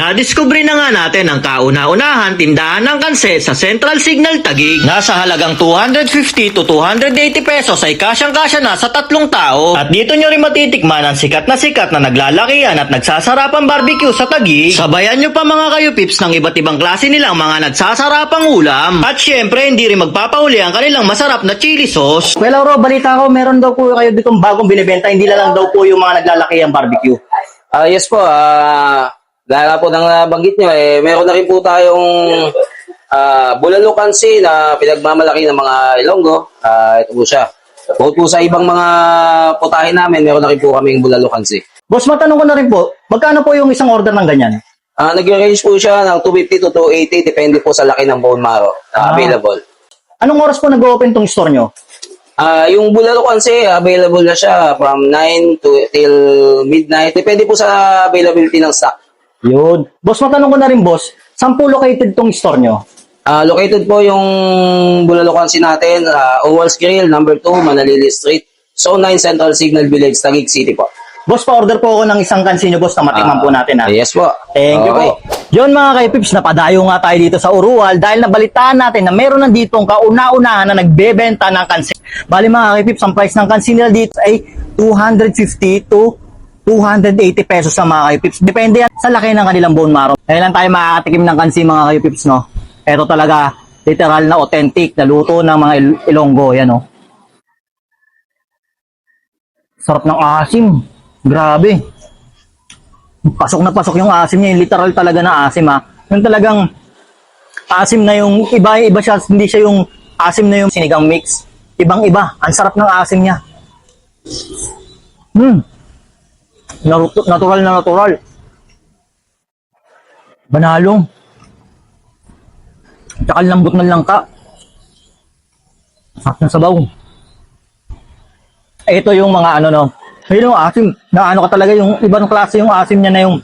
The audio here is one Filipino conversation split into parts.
Nadiskubre na nga natin ang kauna-unahan tindahan ng kanse sa Central Signal Taguig. Nasa halagang 250 to 280 pesos ay kasyang-kasya na sa 3 tao. At dito nyo rin matitikman ang sikat na naglalakihan at nagsasarapang barbecue sa Taguig. Sabayan nyo pa mga kayo pips ng iba't ibang klase nilang mga nagsasarapang ulam. At syempre hindi rin magpapahuli ang kanilang masarap na chili sauce. Well, Ro, balita ko meron daw po kayo ditong bagong binibenta, hindi na lang daw po yung mga naglalakihang barbecue. Yes po, dahil po nang nabanggit nyo, meron na rin po tayong bulalo kansi na pinagmamalaki ng mga Ilonggo. Ito po siya. Bukod po sa ibang mga putahe namin, meron na rin po kaming bulalo kansi. Boss, matanong ko na rin po, magkano po yung isang order ng ganyan? Nag-range po siya ng 250 to 280, depende po sa laki ng bone marrow na available. Anong oras po nag-open tong store nyo? Yung bulalo kansi, available na siya from 9 till midnight. Depende po sa availability ng stock. Yun. Boss, matanong ko na rin, boss, saan po located tong store nyo? Located po yung bulalo kansi natin, Owals Grill, number 2, Manalili Street, Zone 9 Central Signal Village, Taguig City po. Boss, pa-order po ako ng isang kansi nyo, boss, na matikman po natin. Yes po. Thank you po. Yun mga kaipips, napadayo nga tayo dito sa Uruwal dahil nabalitaan natin na meron nandito ang kauna-unahan na nagbebenta ng kansi. Bali mga kaipips, ang price ng kansi nila dito ay 250 to 280 pesos sa mga kaipips. Depende yan sa laki ng kanilang bone marrow. Kaya lang tayo makakatikim ng kansi mga kaipips, no? Ito talaga, literal na authentic na luto ng mga Ilonggo. Yan, no? Sarap ng asim. Grabe. Pasok na pasok yung asim niya. Yung literal talaga na asim, ha? Yung talagang asim na yung iba siya. Hindi siya yung asim na yung sinigang mix. Ibang-iba. Ang sarap ng asim niya. Natural na natural. Banalong. Tsaka lambot ng langka. Sarap ng sabaw. Ito yung mga ano, no. Yun yung asim. Na ano ka talaga yung ibang klase yung asim niya na yung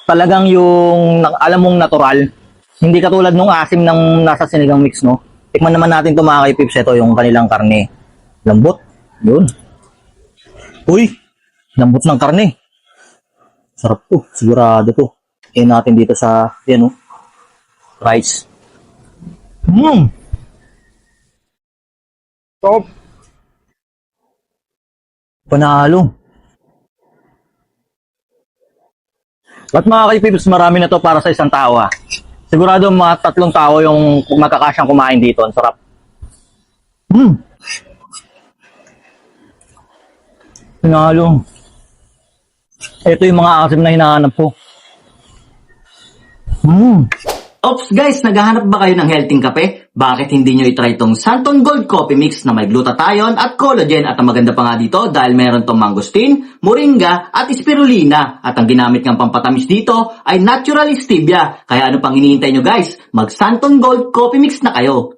talagang yung alam mong natural. Hindi katulad nung asim ng nasa sinigang mix, no. Tikman naman natin ito mga kaipips. Ito yung kanilang karne. Lambot. Yun. Uy. Lambot ng karne. Sarap to. Sigurado to. Natin dito sa, yan o, rice. Top. Panalo. At mga kaipips, marami na to para sa isang tao, ha. Sigurado mga 3 tao yung magkakasyang kumain dito. Ang sarap. Panalo. Ito yung mga asim na hinahanap ko. Ops guys, naghahanap ba kayo ng healthy kape? Bakit hindi nyo itry itong Santon Gold Coffee Mix na may glutathione at collagen at ang maganda pa nga dito dahil meron tong mangosteen, moringa at spirulina at ang ginamit ng pampatamis dito ay natural stevia. Kaya ano pang hinihintay nyo guys? Mag Santon Gold Coffee Mix na kayo.